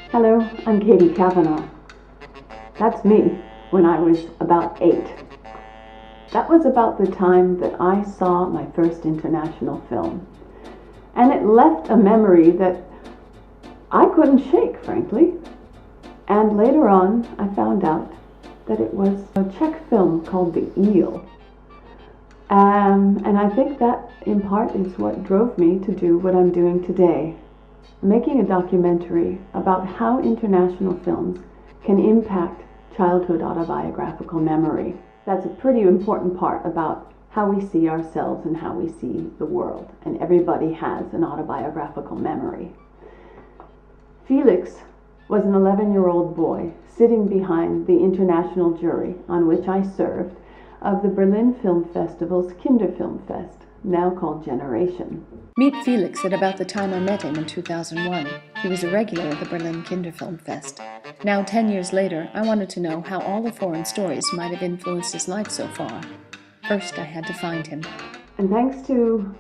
Hello, I'm Katie Kavanaugh. That's me when I was about 8. That was about the time that I saw my first international film. And it left a memory that I couldn't shake, frankly. And later on, I found out that it was a Czech film called The Eel. And I think that, in part, is what drove me to do what I'm doing today. Making a documentary about how international films can impact childhood autobiographical memory. That's a pretty important part about how we see ourselves and how we see the world. And everybody has an autobiographical memory. Felix was an 11-year-old boy sitting behind the international jury on which I served of the Berlin Film Festival's Kinderfilmfest, now called Generation. Meet Felix at about the time I met him in 2001. He was a regular at the Berlin Kinderfilmfest. Now, 10 years later, I wanted to know how all the foreign stories might have influenced his life so far. First, I had to find him. And thanks to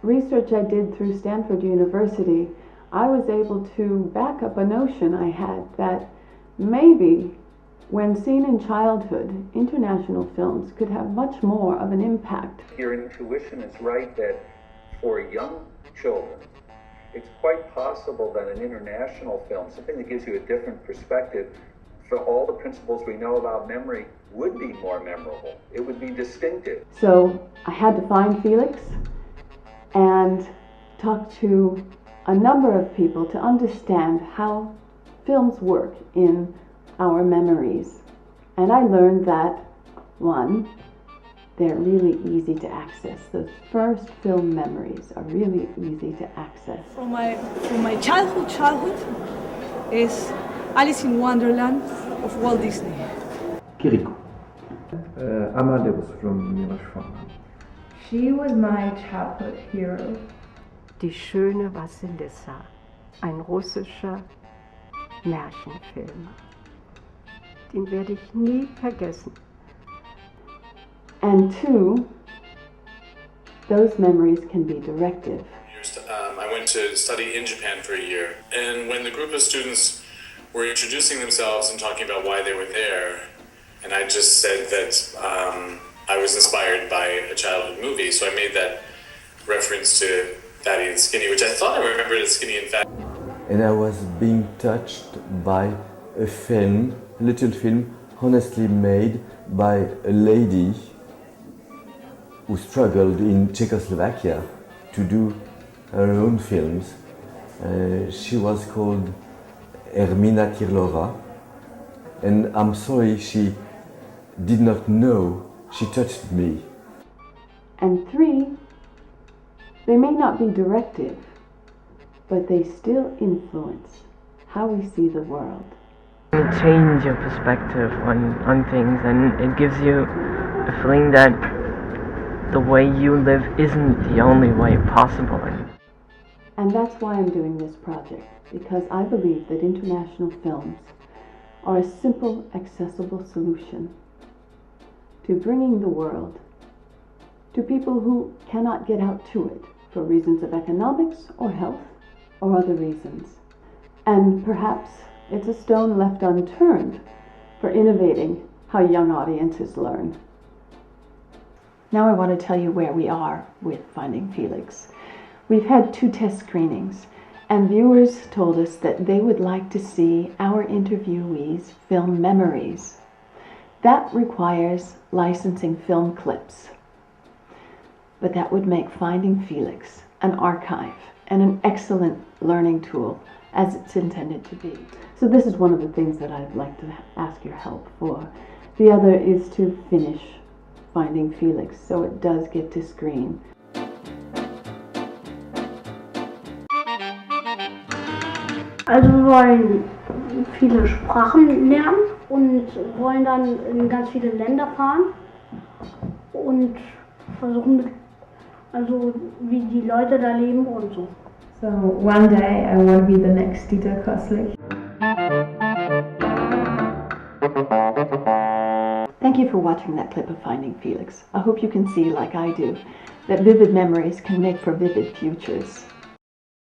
research I did through Stanford University, I was able to back up a notion I had that maybe, when seen in childhood, international films could have much more of an impact. Your intuition is right that for young children, it's quite possible that an international film, something that gives you a different perspective, for all the principles we know about memory, would be more memorable. It would be distinctive. So I had to find Felix and talk to a number of people to understand how films work in our memories. And I learned that, one, they're really easy to access. Those first film memories are really easy to access. From my childhood is Alice in Wonderland of Walt Disney. Kiriko. Amadeus from Milos Forman. She was my childhood hero. Die schöne Vasilissa, ein russischer Märchenfilm. Den werde ich nie vergessen. And two, those memories can be directive. I went to study in Japan for a year, and when the group of students were introducing themselves and talking about why they were there, and I just said that I was inspired by a childhood movie, so I made that reference to Fatty and Skinny, which I thought I remembered as Skinny and Fat. And I was being touched by a film, a little film, honestly made by a lady who struggled in Czechoslovakia to do her own films. She was called Ermina Kirlova, and I'm sorry she did not know she touched me. And three, they may not be directive, but they still influence how we see the world. You change your perspective on things, and it gives you a feeling that the way you live isn't the only way possible. And that's why I'm doing this project, because I believe that international films are a simple, accessible solution to bringing the world to people who cannot get out to it for reasons of economics or health or other reasons. And perhaps it's a stone left unturned for innovating how young audiences learn. Now I want to tell you where we are with Finding Felix. We've had 2 test screenings, and viewers told us that they would like to see our interviewees film memories. That requires licensing film clips. But that would make Finding Felix an archive and an excellent learning tool, as it's intended to be. So this is one of the things that I'd like to ask your help for. The other is to finish Finding Felix so it does get to screen. Also wir wollen viele Sprachen lernen und wollen dann in ganz viele Länder fahren und versuchen, also wie die Leute da leben und so. So one day I want to be the next Dieter Koslich. Thank you for watching that clip of Finding Felix. I hope you can see, like I do, that vivid memories can make for vivid futures.